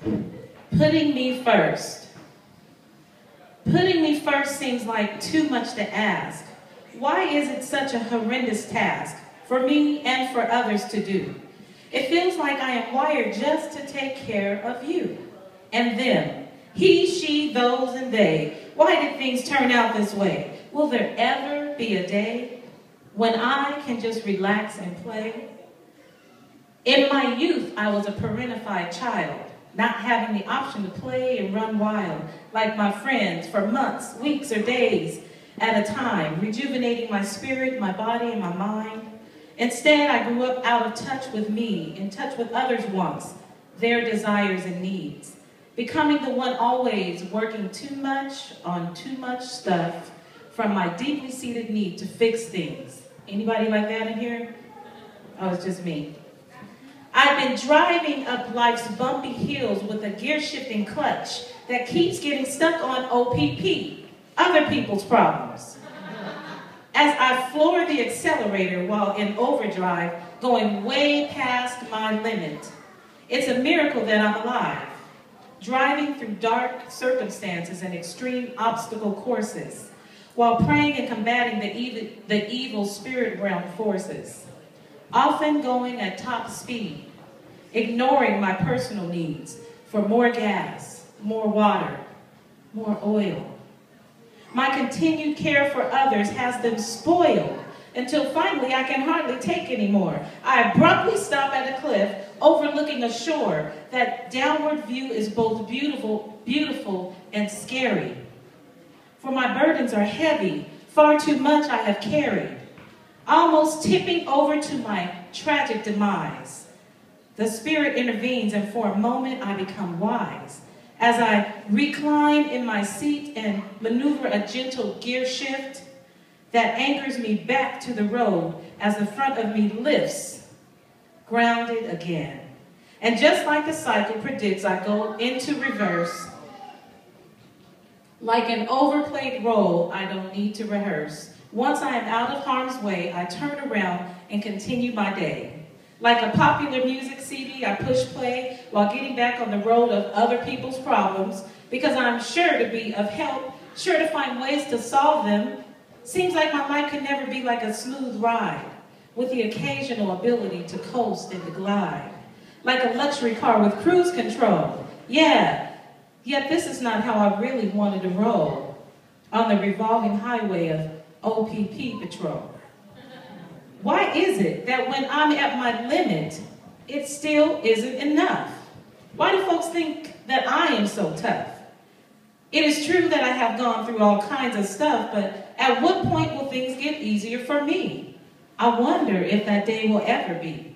Putting me first. Putting me first seems like too much to ask. Why is it such a horrendous task for me and for others to do? It feels like I am wired just to take care of you and them. He, she, those, and they. Why did things turn out this way? Will there ever be a day when I can just relax and play? In my youth, I was a parentified child, not having the option to play and run wild like my friends for months, weeks, or days at a time, rejuvenating my spirit, my body, and my mind. Instead, I grew up out of touch with me, in touch with others' wants, their desires and needs, becoming the one always working too much on too much stuff from my deeply seated need to fix things. Anybody like that in here? Oh, it's just me. I've been driving up life's bumpy hills with a gear-shifting clutch that keeps getting stuck on OPP, other people's problems. As I floor the accelerator while in overdrive, going way past my limit. It's a miracle that I'm alive, driving through dark circumstances and extreme obstacle courses, while praying and combating the evil spirit realm forces, often going at top speed, ignoring my personal needs for more gas, more water, more oil. My continued care for others has them spoiled until finally I can hardly take anymore. I abruptly stop at a cliff overlooking a shore. That downward view is both beautiful and scary. For my burdens are heavy, far too much I have carried, almost tipping over to my tragic demise. The Spirit intervenes, and for a moment I become wise. As I recline in my seat and maneuver a gentle gear shift that anchors me back to the road as the front of me lifts, grounded again. And just like the cycle predicts, I go into reverse. Like an overplayed role, I don't need to rehearse. Once I am out of harm's way, I turn around and continue my day. Like a popular music CD, I push play while getting back on the road of other people's problems because I'm sure to be of help, sure to find ways to solve them. Seems like my life can never be like a smooth ride with the occasional ability to coast and to glide. Like a luxury car with cruise control. Yeah, yet this is not how I really wanted to roll on the revolving highway of OPP patrol. Why is it that when I'm at my limit, it still isn't enough? Why do folks think that I am so tough? It is true that I have gone through all kinds of stuff, but at what point will things get easier for me? I wonder if that day will ever be.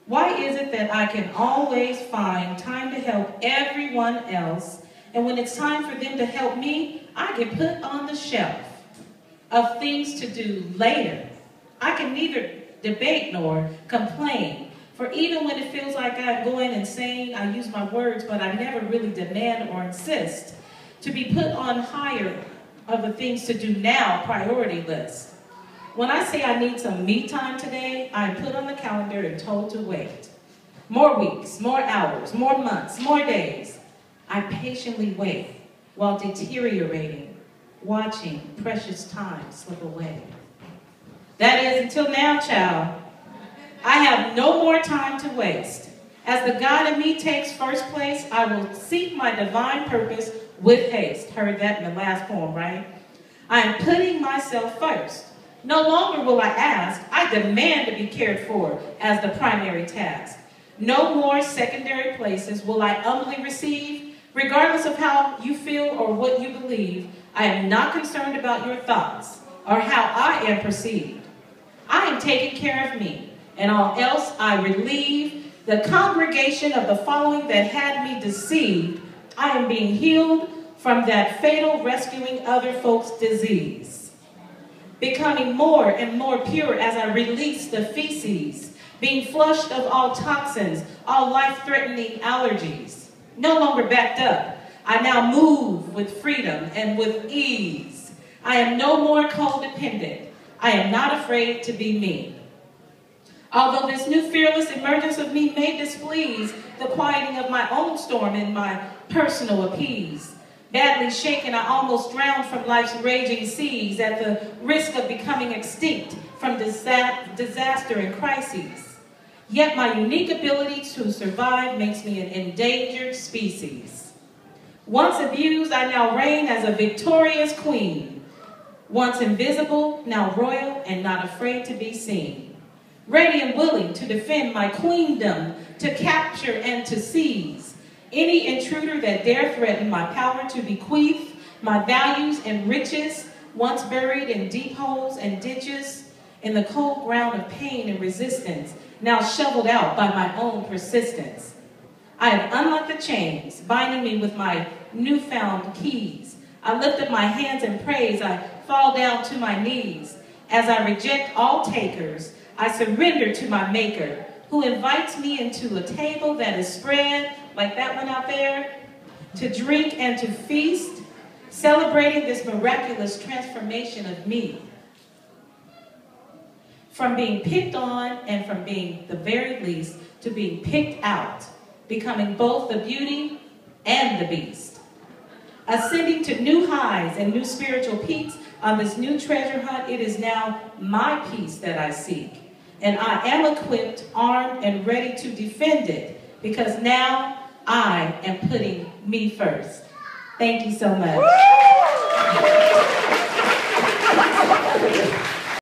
Why is it that I can always find time to help everyone else, and when it's time for them to help me, I get put on the shelf of things to do later? I can neither debate nor complain, for even when it feels like I'm going insane, I use my words, but I never really demand or insist to be put on higher of the things to do now priority list. When I say I need some me time today, I'm put on the calendar and told to wait. More weeks, more hours, more months, more days. I patiently wait while deteriorating, watching precious time slip away. That is until now, child. I have no more time to waste. As the God in me takes first place, I will seek my divine purpose with haste. Heard that in the last poem, right? I am putting myself first. No longer will I ask, I demand to be cared for as the primary task. No more secondary places will I humbly receive. Regardless of how you feel or what you believe, I am not concerned about your thoughts or how I am perceived. I am taking care of me, and all else I relieve. The congregation of the following that had me deceived, I am being healed from that fatal rescuing other folks' disease. Becoming more and more pure as I release the feces, being flushed of all toxins, all life-threatening allergies. No longer backed up, I now move with freedom and with ease. I am no more codependent. I am not afraid to be me. Although this new fearless emergence of me may displease the quieting of my own storm and my personal appease. Badly shaken, I almost drowned from life's raging seas at the risk of becoming extinct from disaster and crises. Yet my unique ability to survive makes me an endangered species. Once abused, I now reign as a victorious queen. Once invisible, now royal and not afraid to be seen. Ready and willing to defend my queendom, to capture and to seize any intruder that dare threaten my power to bequeath my values and riches, once buried in deep holes and ditches, in the cold ground of pain and resistance, now shoveled out by my own persistence. I have unlocked the chains, binding me with my newfound keys. I lift up my hands in praise, I fall down to my knees. As I reject all takers, I surrender to my maker, who invites me into a table that is spread, like that one out there, to drink and to feast, celebrating this miraculous transformation of me. From being picked on and from being the very least to being picked out, becoming both the beauty and the beast. Ascending to new highs and new spiritual peaks on this new treasure hunt, it is now my peace that I seek. And I am equipped, armed, and ready to defend it, because now I am putting me first. Thank you so much.